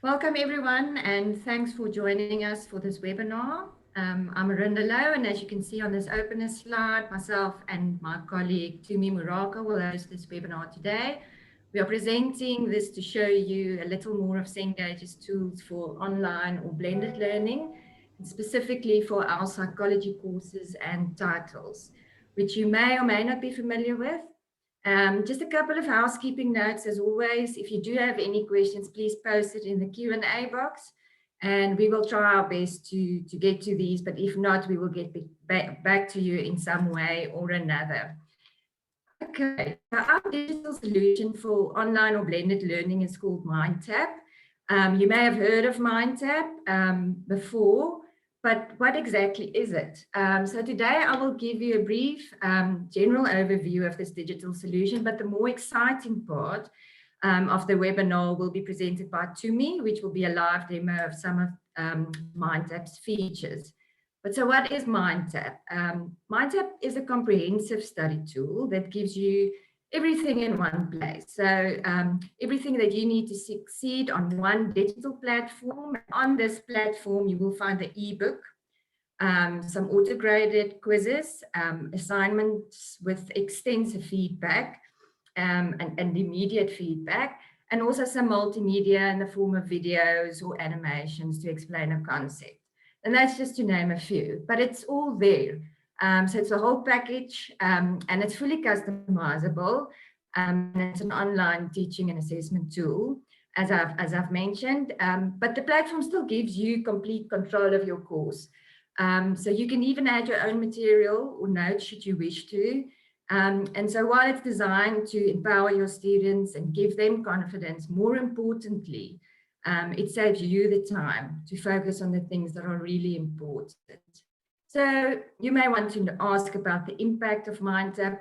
Welcome everyone, and thanks for joining us for this webinar. I'm Marinda Louw, and as you can see on this opener slide, myself and my colleague Tumi Moraka will host this webinar today. We are presenting this to show you a little more of Cengage's tools for online or blended learning, and specifically for our psychology courses and titles, which you may or may not be familiar with. Just a couple of housekeeping notes as always. If you do have any questions, please post it in the Q&A box and we will try our best to get to these, but if not, we will get back to you in some way or another. Okay, our digital solution for online or blended learning is called Mindtap. You may have heard of Mindtap before, but what exactly is it? So today I will give you a brief general overview of this digital solution, but the more exciting part of the webinar will be presented by Tumi, which will be a live demo of some of Mindtap's features. But so what is Mindtap? Mindtap is a comprehensive study tool that gives you everything in one place. So everything that you need to succeed on one digital platform. On this platform, you will find the ebook, some auto-graded quizzes, assignments with extensive feedback and immediate feedback, and also some multimedia in the form of videos or animations to explain a concept. And that's just to name a few, but it's all there. So it's a whole package and it's fully customizable. And it's an online teaching and assessment tool, as I've mentioned, but the platform still gives you complete control of your course. So you can even add your own material or notes should you wish to. And so while it's designed to empower your students and give them confidence, more importantly, it saves you the time to focus on the things that are really important. So you may want to ask about the impact of Mindtap.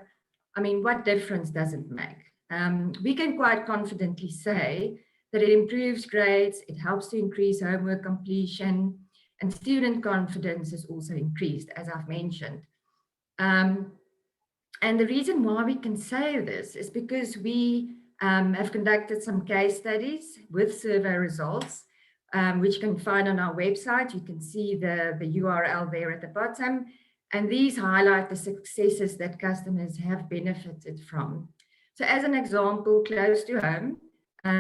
I mean, what difference does it make? We can quite confidently say that it improves grades, it helps to increase homework completion, and student confidence is also increased, as I've mentioned. And the reason why we can say this is because we have conducted some case studies with survey results, which you can find on our website. You can see the URL there at the bottom. And these highlight the successes that customers have benefited from. So as an example, close to home,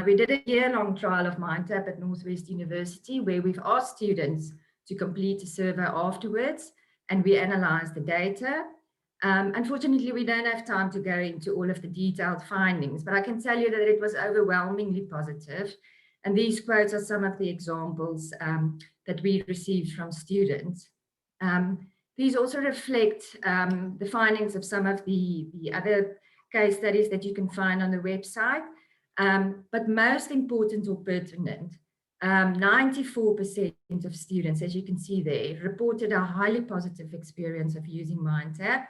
we did a year-long trial of Mindtap at Northwest University, where we've asked students to complete a survey afterwards, and we analyzed the data. Unfortunately, we don't have time to go into all of the detailed findings, but I can tell you that it was overwhelmingly positive. And these quotes are some of the examples that we received from students. These also reflect the findings of some of the other case studies that you can find on the website. But most important or pertinent, 94% of students, as you can see there, reported a highly positive experience of using Mindtap.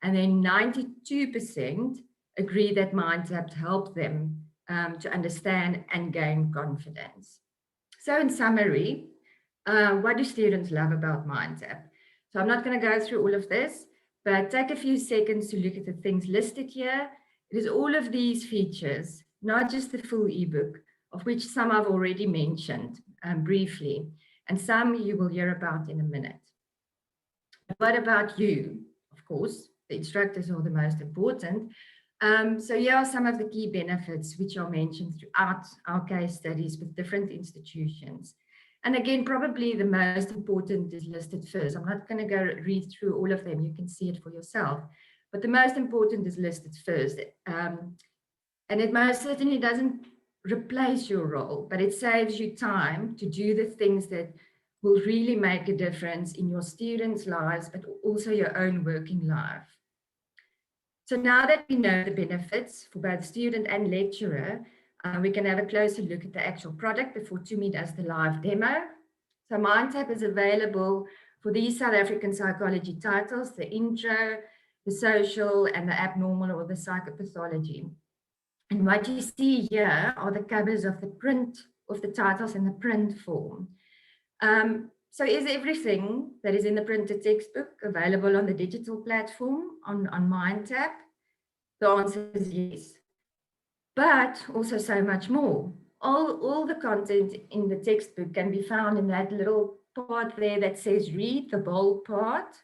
And then 92% agree that Mindtap helped them to understand and gain confidence. So in summary, what do students love about Mindtap? So I'm not going to go through all of this, but take a few seconds to look at the things listed here. It is all of these features, not just the full ebook, of which some I've already mentioned briefly, and some you will hear about in a minute. What about you? Of course, the instructors are the most important. So here are some of the key benefits which are mentioned throughout our case studies with different institutions. And again, probably the most important is listed first. I'm not going to go read through all of them. You can see it for yourself. But the most important is listed first. And it most certainly doesn't replace your role, but it saves you time to do the things that will really make a difference in your students' lives, but also your own working life. So now that we know the benefits for both student and lecturer, we can have a closer look at the actual product before Tumi does the live demo. So Mindtap is available for these South African psychology titles, the intro, the social, and the abnormal or the psychopathology. And what you see here are the covers of the print of the titles in the print form. So is everything that is in the printed textbook available on the digital platform on Mindtap? The answer is yes, but also so much more. all the content in the textbook can be found in that little part there that says read, the bold part.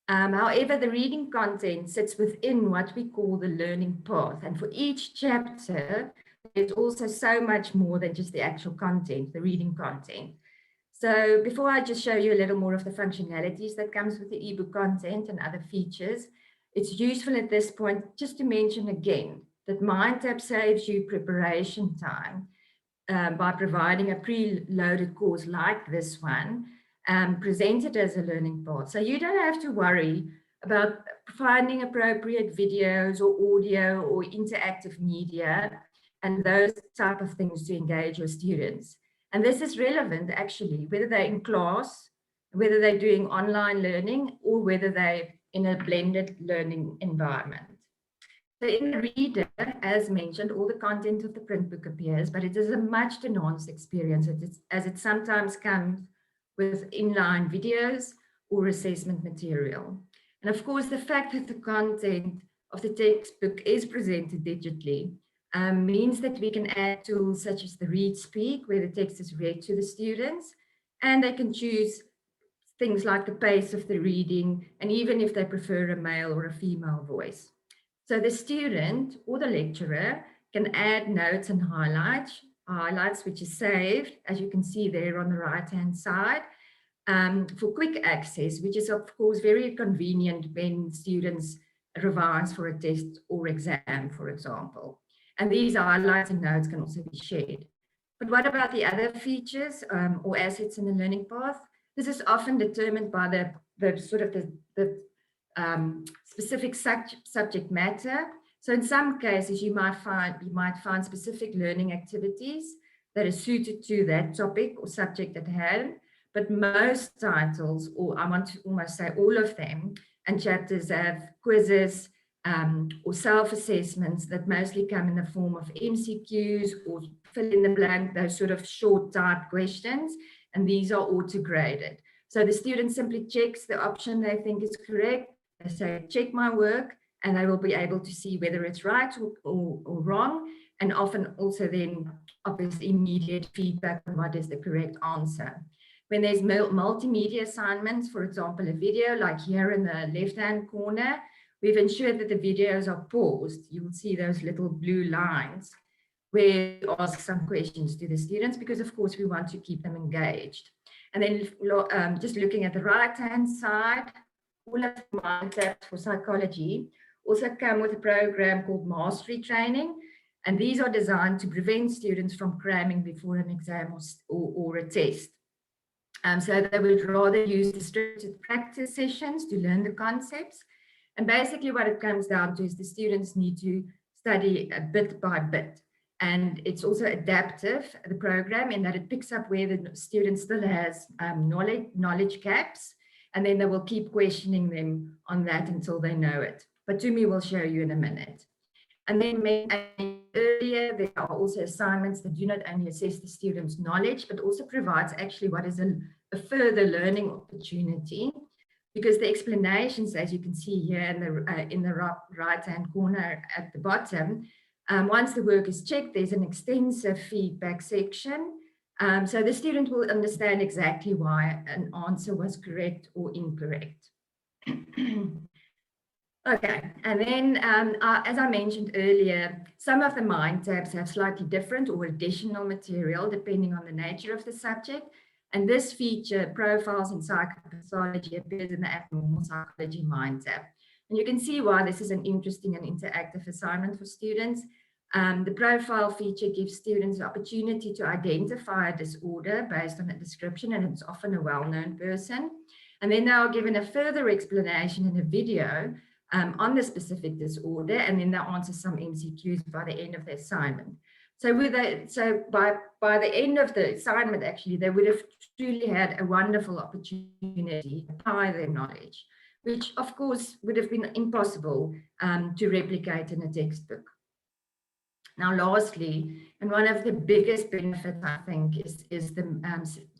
However, the reading content sits within what we call the learning path. And for each chapter, there's also so much more than just the actual content, the reading content. So before I just show you a little more of the functionalities that comes with the ebook content and other features, it's useful at this point just to mention again that Mindtap saves you preparation time by providing a pre-loaded course like this one, presented as a learning path. So you don't have to worry about finding appropriate videos or audio or interactive media and those type of things to engage your students. And this is relevant actually, whether they're in class, whether they're doing online learning, or whether they're in a blended learning environment. So in the reader, as mentioned, all the content of the print book appears, but it is a much enhanced experience as it sometimes comes with inline videos or assessment material. And of course, the fact that the content of the textbook is presented digitally means that we can add tools such as the read speak, where the text is read to the students, and they can choose things like the pace of the reading, and even if they prefer a male or a female voice. So the student or the lecturer can add notes and highlights, which is saved, as you can see there on the right-hand side, for quick access, which is of course very convenient when students revise for a test or exam, for example. And these highlights and notes can also be shared. But what about the other features or assets in the learning path? This is often determined by the specific subject matter. So in some cases, you might find specific learning activities that are suited to that topic or subject at hand. But most titles, or I want to almost say all of them, and chapters have quizzes or self-assessments that mostly come in the form of MCQs or fill in the blank, those sort of short type questions, and these are auto-graded. So the student simply checks the option they think is correct. They say, check my work, and they will be able to see whether it's right or wrong, and often also then obviously immediate feedback on what is the correct answer. When there's multimedia assignments, for example, a video like here in the left-hand corner, we've ensured that the videos are paused. You will see those little blue lines where we ask some questions to the students because, of course, we want to keep them engaged. And then just looking at the right-hand side, all of the Mindtap for psychology also come with a program called Mastery Training. And these are designed to prevent students from cramming before an exam or a test. So they would rather use restricted practice sessions to learn the concepts. And basically what it comes down to is the students need to study a bit by bit. And it's also adaptive, the program, in that it picks up where the student still has knowledge gaps, and then they will keep questioning them on that until they know it. But Tumi will show you in a minute. And then earlier, there are also assignments that do not only assess the student's knowledge, but also provides actually what is a further learning opportunity, because the explanations, as you can see here in the right-hand corner at the bottom, once the work is checked, there's an extensive feedback section. So the student will understand exactly why an answer was correct or incorrect. Okay, and then as I mentioned earlier, some of the Mindtaps have slightly different or additional material depending on the nature of the subject. And this feature, Profiles in Psychopathology, appears in the Abnormal Psychology Mindtap. And you can see why this is an interesting and interactive assignment for students. The profile feature gives students the opportunity to identify a disorder based on a description, and it's often a well-known person. And then they are given a further explanation in a video on the specific disorder, and then they answer some MCQs by the end of the assignment. So by the end of the assignment, actually, they would have truly had a wonderful opportunity to apply their knowledge, which of course would have been impossible to replicate in a textbook. Now, lastly, and one of the biggest benefits, I think, is the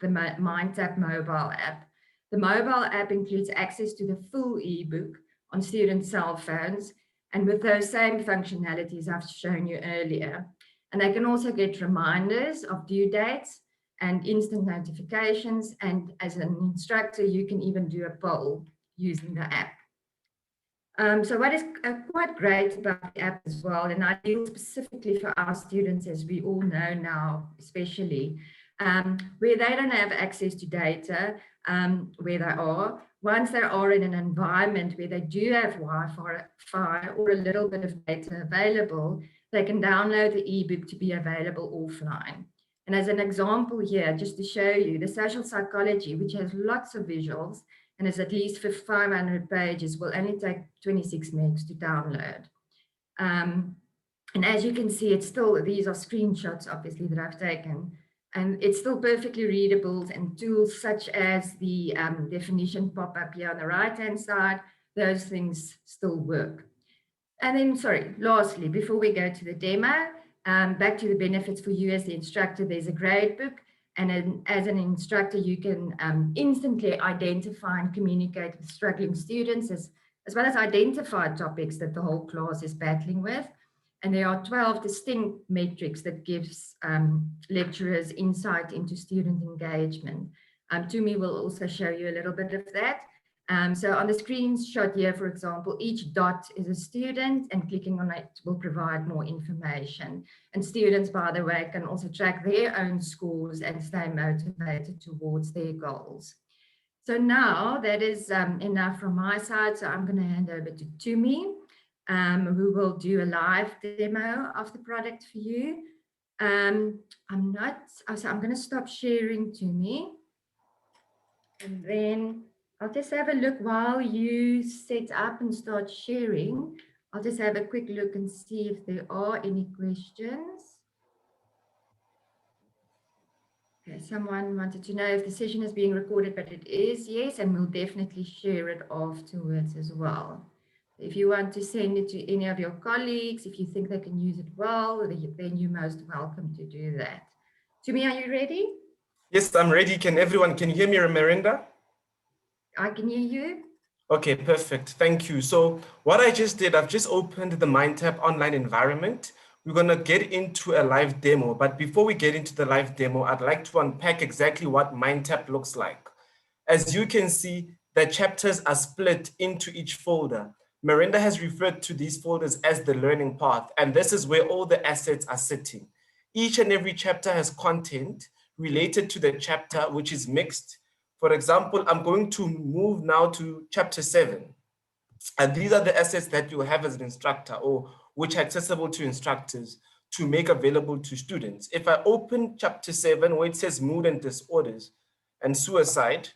Mindtap Mobile App. The mobile app includes access to the full ebook on student cell phones, and with those same functionalities I've shown you earlier. And they can also get reminders of due dates and instant notifications. And as an instructor, you can even do a poll using the app. So what is quite great about the app as well, and I deal specifically for our students, as we all know now, especially, where they don't have access to data, where they are, once they are in an environment where they do have Wi-Fi or a little bit of data available, they can download the ebook to be available offline. And as an example here, just to show you, the social psychology, which has lots of visuals, and is at least for 500 pages, will only take 26 megs to download. And as you can see, it's still, these are screenshots, obviously, that I've taken, and it's still perfectly readable, and tools such as the definition pop-up here on the right-hand side, those things still work. And then, sorry, lastly, before we go to the demo, back to the benefits for you as the instructor, there's a gradebook. And as an instructor, you can instantly identify and communicate with struggling students, as well as identify topics that the whole class is battling with. And there are 12 distinct metrics that gives lecturers insight into student engagement. Tumi will also show you a little bit of that. So on the screenshot here, for example, each dot is a student, and clicking on it will provide more information. And students, by the way, can also track their own scores and stay motivated towards their goals. So now that is enough from my side. So I'm going to hand over to Tumi, who will do a live demo of the product for you. I'm going to stop sharing, Tumi, and then I'll just have a look while you set up and start sharing. I'll just have a quick look and see if there are any questions. Okay, someone wanted to know if the session is being recorded, but it is, yes, and we'll definitely share it afterwards as well. If you want to send it to any of your colleagues, if you think they can use it well, then you're most welcome to do that. Tumi, are you ready? Yes, I'm ready. Can you hear me, Marinda? I can hear you. Okay, perfect. Thank you. So what I just did, I've just opened the Mindtap online environment. We're going to get into a live demo. But before we get into the live demo, I'd like to unpack exactly what Mindtap looks like. As you can see, the chapters are split into each folder. Marinda has referred to these folders as the learning path, and this is where all the assets are sitting. Each and every chapter has content related to the chapter, which is mixed. For example, I'm going to move now to chapter 7. And these are the assets that you have as an instructor, or which are accessible to instructors to make available to students. If I open chapter 7, where it says mood and disorders and suicide,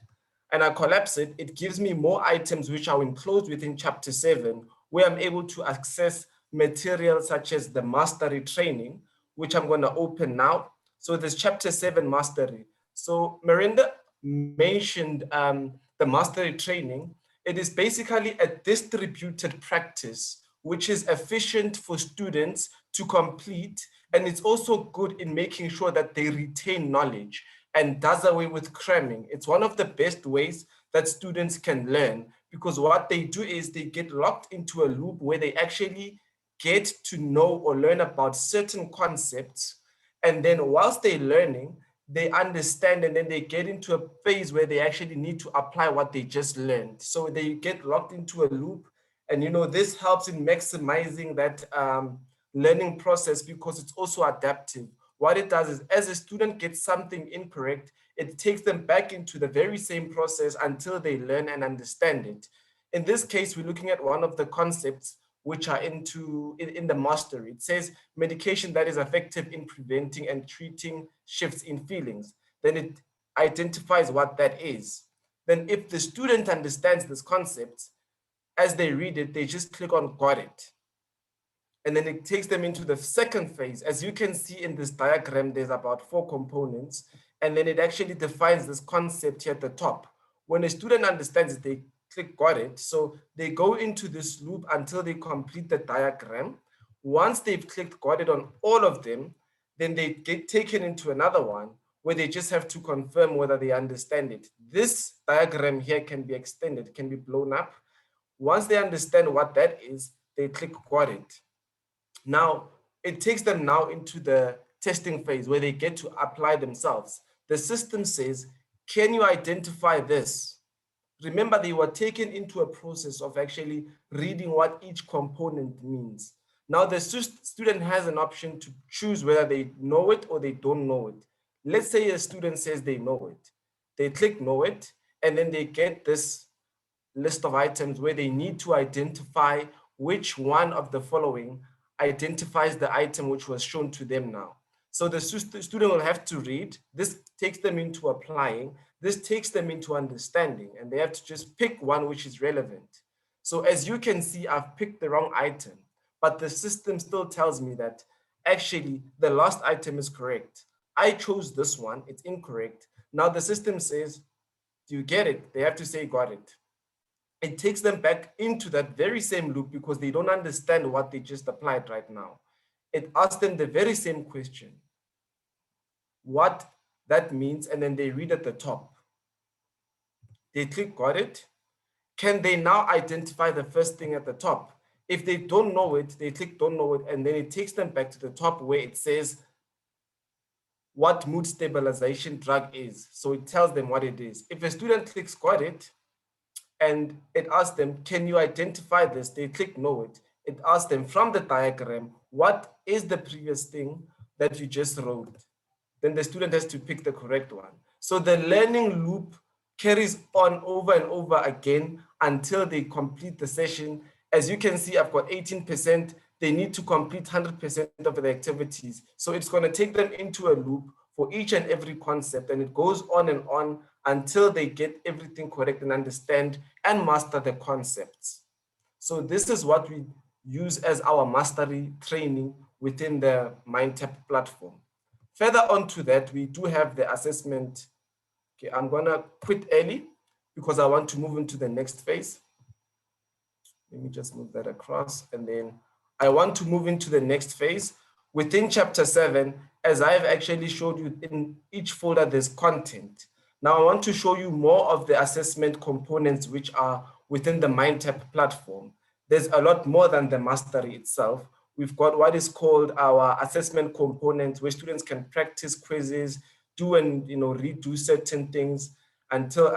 and I collapse it, it gives me more items which are enclosed within chapter 7, where I'm able to access material such as the mastery training, which I'm going to open now. So there's chapter 7 mastery. So Marinda mentioned the mastery training. It is basically a distributed practice, which is efficient for students to complete. And it's also good in making sure that they retain knowledge and does away with cramming. It's one of the best ways that students can learn, because what they do is they get locked into a loop where they actually get to know or learn about certain concepts. And then whilst they're learning, they understand, and then they get into a phase where they actually need to apply what they just learned. So they get locked into a loop. And this helps in maximizing that learning process, because it's also adaptive. What it does is, as a student gets something incorrect, it takes them back into the very same process until they learn and understand it. In this case, we're looking at one of the concepts which are in the mastery. It says medication that is effective in preventing and treating shifts in feelings. Then it identifies what that is. Then if the student understands this concept, as they read it, they just click on got it. And then it takes them into the second phase. As you can see in this diagram, there's about 4 components, and then it actually defines this concept here at the top. When a student understands it, they click got it. So they go into this loop until they complete the diagram. Once they've clicked got it on all of them, then they get taken into another one where they just have to confirm whether they understand it. This diagram here can be extended, can be blown up. Once they understand what that is, they click got it. Now, it takes them now into the testing phase where they get to apply themselves. The system says, can you identify this? Remember, they were taken into a process of actually reading what each component means. Now the student has an option to choose whether they know it or they don't know it. Let's say a student says they know it. They click know it, and then they get this list of items where they need to identify which one of the following identifies the item which was shown to them now. So the student will have to read. This takes them into applying. This takes them into understanding, and they have to just pick one which is relevant. So as you can see, I've picked the wrong item, but the system still tells me that actually the last item is correct. I chose this one, it's incorrect. Now the system says, do you get it? They have to say, got it. It takes them back into that very same loop because they don't understand what they just applied right now. It asks them the very same question, what that means, and then they read at the top. They click got it. Can they now identify the first thing at the top? If they don't know it, they click don't know it, and then it takes them back to the top where it says what mood stabilization drug is. So it tells them what it is. If a student clicks got it, and it asks them, can you identify this? They click know it. It asks them from the diagram, what is the previous thing that you just wrote? Then the student has to pick the correct one. So the learning loop carries on over and over again until they complete the session. As you can see, I've got 18%. They need to complete 100% of the activities. So it's going to take them into a loop for each and every concept, and it goes on and on until they get everything correct and understand and master the concepts. So this is what we use as our mastery training within the Mindtap platform. Further on to that, we do have the assessment. Okay, I'm gonna quit early because I want to move into the next phase. Let me just move that across, and then I want to move into the next phase. Within chapter 7, as I've actually showed you, in each folder there's content. Now I want to show you more of the assessment components which are within the Mindtap platform. There's a lot more than the mastery itself. We've got what is called our assessment components, where students can practice quizzes, do and redo certain things until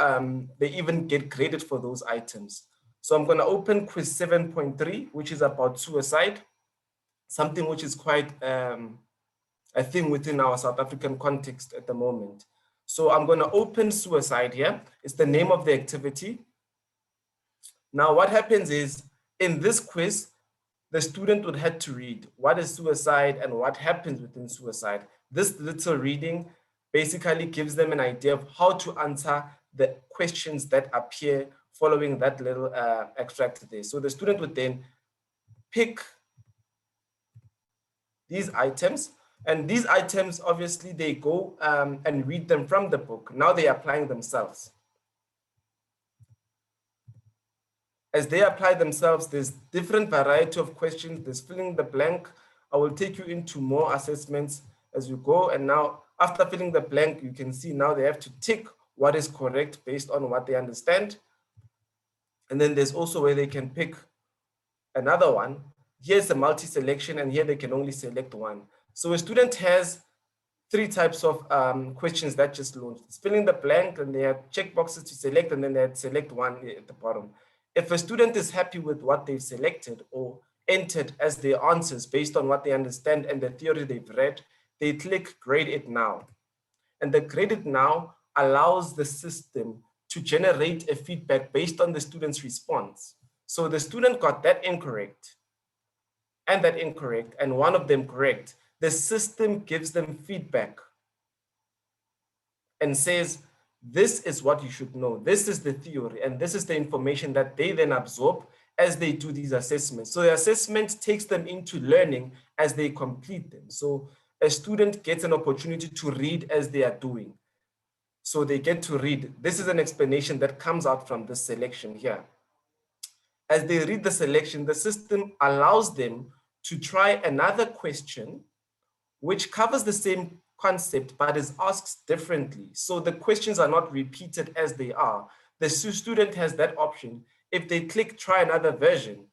they even get graded for those items. So I'm going to open quiz 7.3, which is about suicide, something which is quite a thing within our South African context at the moment. So I'm going to open suicide here. It's the name of the activity. Now what happens is, in this quiz, the student would have to read what is suicide and what happens within suicide. This little reading basically gives them an idea of how to answer the questions that appear following that little extract there. So the student would then pick these items, and these items, obviously, they go and read them from the book. Now they're applying themselves. As they apply themselves, there's different variety of questions. There's filling the blank. I will take you into more assessments as you go. And now, after filling the blank, you can see now they have to tick what is correct based on what they understand. And then there's also where they can pick another one. Here's a multi-selection, and here they can only select one. So a student has 3 types of questions that just launched. It's filling the blank, and they have check boxes to select, and then they select one at the bottom. If a student is happy with what they've selected or entered as their answers based on what they understand and the theory they've read, they click grade it now. And the grade it now allows the system to generate a feedback based on the student's response. So the student got that incorrect and that incorrect, and one of them correct. The system gives them feedback and says, this is what you should know. This is the theory, and this is the information that they then absorb as they do these assessments. So the assessment takes them into learning as they complete them. So a student gets an opportunity to read as they are doing. So they get to read. This is an explanation that comes out from this selection here. As they read the selection, the system allows them to try another question which covers the same concept but is asked differently. So the questions are not repeated as they are. The student has that option. If they click try another version,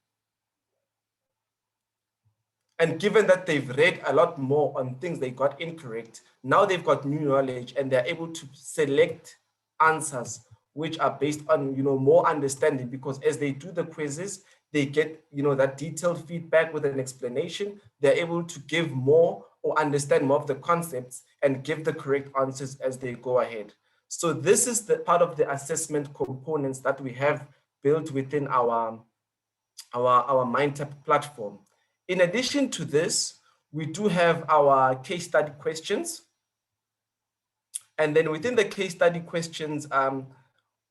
And given that they've read a lot more on things they got incorrect, now they've got new knowledge and they're able to select answers which are based on, more understanding, because as they do the quizzes, they get, that detailed feedback with an explanation. They're able to give more or understand more of the concepts and give the correct answers as they go ahead. So this is the part of the assessment components that we have built within our Mindtap platform. In addition to this, we do have our case study questions. And then within the case study questions,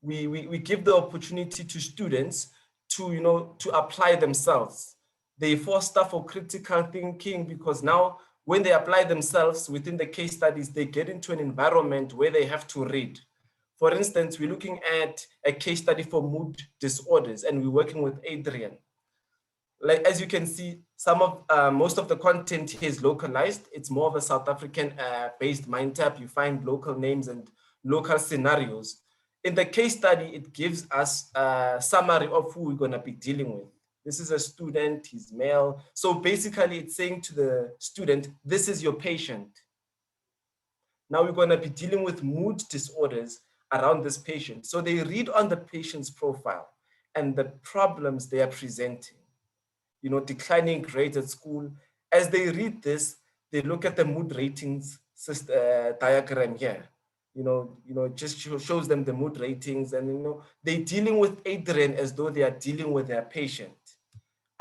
we give the opportunity to students to apply themselves. They foster for critical thinking, because now when they apply themselves within the case studies, they get into an environment where they have to read. For instance, we're looking at a case study for mood disorders, and we're working with Adrian. Like, as you can see, most of the content here is localized. It's more of a South African based Mindtap. You find local names and local scenarios. In the case study, it gives us a summary of who we're going to be dealing with. This is a student, he's male. So basically it's saying to the student, this is your patient. Now we're going to be dealing with mood disorders around this patient. So they read on the patient's profile and the problems they are presenting. Declining grades at school. As they read this, they look at the mood ratings diagram here. It just shows them the mood ratings, and they're dealing with Adrian as though they are dealing with their patient.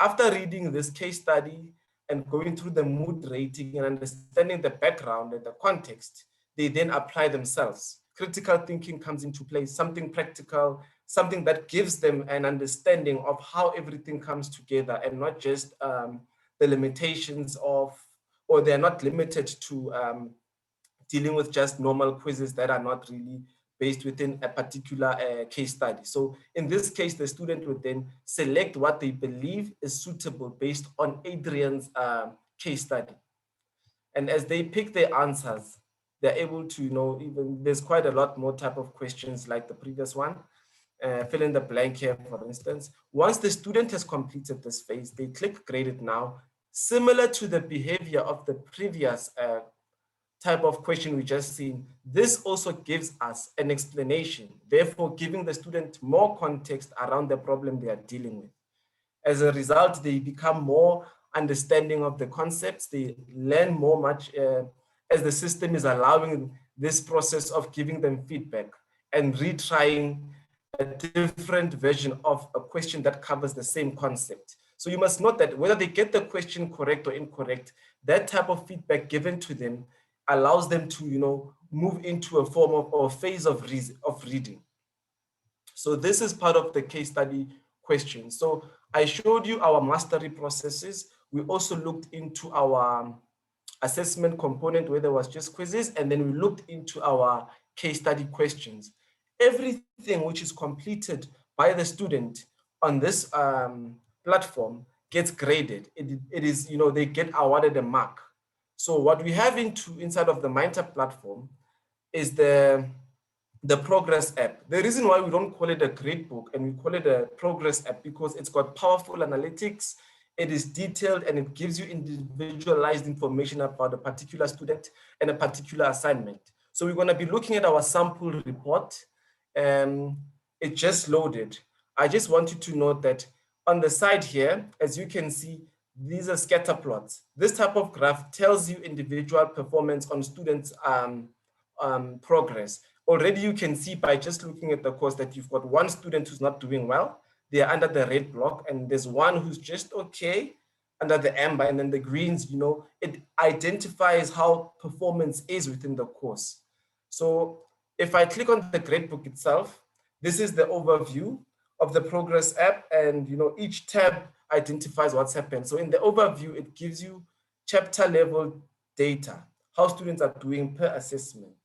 After reading this case study and going through the mood rating and understanding the background and the context, they then apply themselves. Critical thinking comes into play, something practical, something that gives them an understanding of how everything comes together, and not just the limitations of, or they're not limited to dealing with just normal quizzes that are not really based within a particular case study. So in this case, the student would then select what they believe is suitable based on Adrian's case study. And as they pick their answers, they're able to, even there's quite a lot more type of questions like the previous one. Fill in the blank here, for instance. Once the student has completed this phase, they click Graded Now. Similar to the behavior of the previous type of question we just seen, this also gives us an explanation, therefore giving the student more context around the problem they are dealing with. As a result, they become more understanding of the concepts. They learn much as the system is allowing this process of giving them feedback and retrying a different version of a question that covers the same concept. So you must note that whether they get the question correct or incorrect, that type of feedback given to them allows them to move into a form of or phase of reading. So this is part of the case study question. So I showed you our mastery processes. We also looked into our assessment component where there was just quizzes, and then we looked into our case study questions. Everything which is completed by the student on this platform gets graded. It is, they get awarded a mark. So what we have inside of the Mindtap platform is the progress app. The reason why we don't call it a gradebook and we call it a progress app, because it's got powerful analytics, it is detailed, and it gives you individualized information about a particular student and a particular assignment. So we're going to be looking at our sample report. It just loaded. I just want you to note that on the side here, as you can see, these are scatter plots. This type of graph tells you individual performance on students' progress. Already you can see by just looking at the course that you've got one student who's not doing well. They are under the red block, and there's one who's just okay under the amber, and then the greens, it identifies how performance is within the course. So if I click on the gradebook itself, this is the overview of the progress app, and each tab identifies what's happened. So in the overview, it gives you chapter level data, how students are doing per assessment.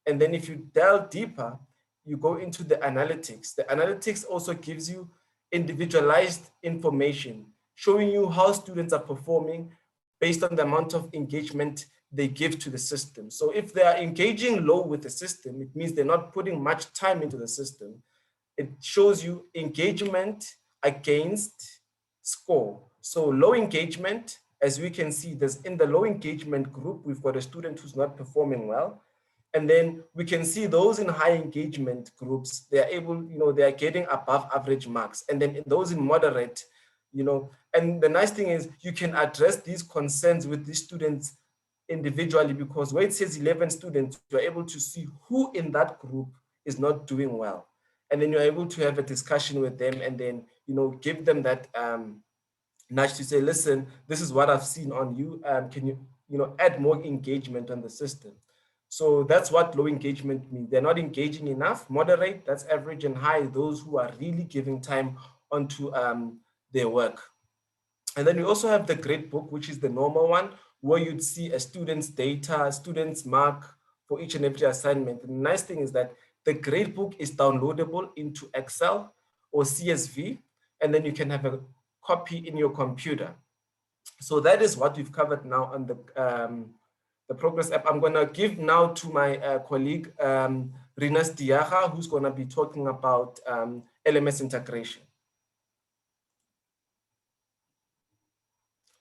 And then if you delve deeper, you go into the analytics. The analytics also gives you individualized information, showing you how students are performing based on the amount of engagement they give to the system. So if they are engaging low with the system, it means they're not putting much time into the system. It shows you engagement against score. So low engagement as we can see, there's in the low engagement group, we've got a student who's not performing well. And then we can see those in high engagement groups, they're able, they are getting above average marks. And then those in moderate, and the nice thing is you can address these concerns with these students individually, because where it says 11 students, you're able to see who in that group is not doing well. And then you're able to have a discussion with them and then, give them that nudge to say, listen, this is what I've seen on you. Can you, add more engagement on the system? So that's what low engagement means. They're not engaging enough. Moderate, that's average, and high, those who are really giving time onto their work. And then we also have the gradebook, which is the normal one, where you'd see a student's data, a student's mark for each and every assignment. And the nice thing is that the gradebook is downloadable into Excel or CSV, and then you can have a copy in your computer. So that is what we've covered now on the Progress app. I'm going to give now to my colleague, Rinas Diaga, who's going to be talking about LMS integration.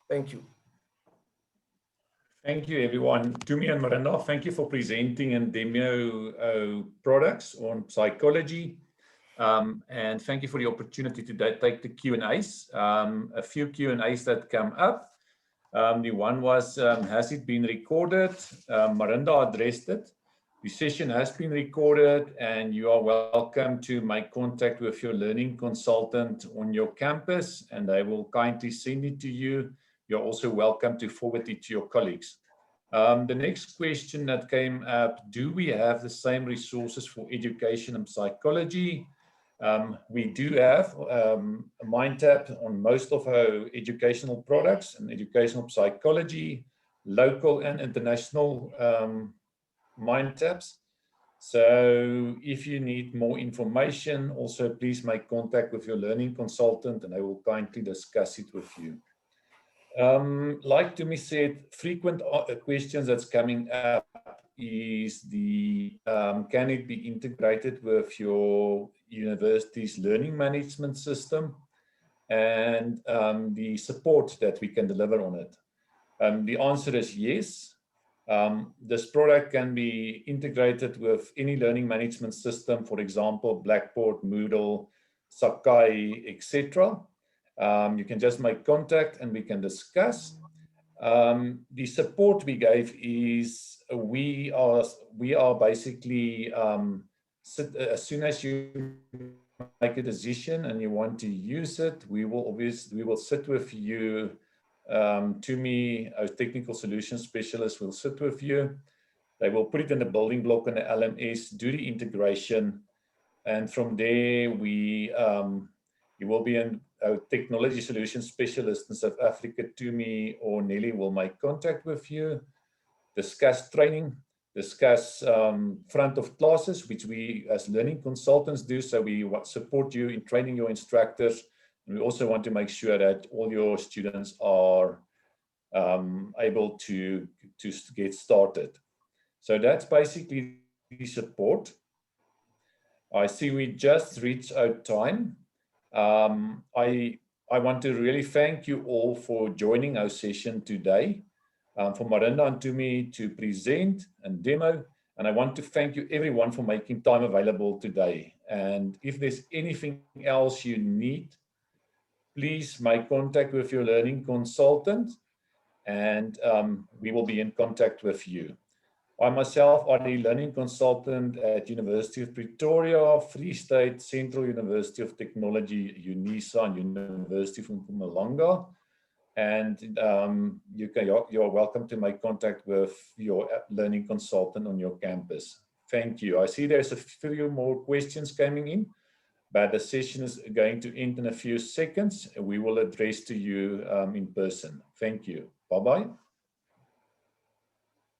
Thank you. Thank you, everyone. Tumi and Marinda, thank you for presenting and demo products on psychology. And thank you for the opportunity to take the Q&As. A few Q&As that come up. The one was, has it been recorded? Marinda addressed it. The session has been recorded and you are welcome to make contact with your learning consultant on your campus and they will kindly send it to you. You're also welcome to forward it to your colleagues. The next question that came up, do we have the same resources for education and psychology? We do have Mindtap on most of our educational products and educational psychology, local and international Mindtaps. So if you need more information, also please make contact with your learning consultant and I will kindly discuss it with you. Like Tumi said, frequent questions that's coming up is can it be integrated with your university's learning management system and the support that we can deliver on it? The answer is yes. This product can be integrated with any learning management system, for example, Blackboard, Moodle, Sakai, etc. You can just make contact and we can discuss. The support we gave is we are basically as soon as you make a decision and you want to use it, we will sit with you. Tumi, our technical solutions specialist, will sit with you. They will put it in the building block on the LMS, do the integration, and from there you will be in our technology solutions specialist in South Africa, Tumi or Nelly, will make contact with you, discuss training, discuss front of classes, which we as learning consultants do. So we support you in training your instructors. And we also want to make sure that all your students are able to get started. So that's basically the support. I see we just reached our time. I want to really thank you all for joining our session today, for Marinda and Tumi to present and demo. And I want to thank you everyone for making time available today. And if there's anything else you need, please make contact with your learning consultant and we will be in contact with you. I myself am a learning consultant at University of Pretoria, Free State, Central University of Technology, UNISA, and University of Mpumalanga. And you're welcome to make contact with your learning consultant on your campus. Thank you. I see there's a few more questions coming in, but the session is going to end in a few seconds. We will address to you in person. Thank you. Bye-bye.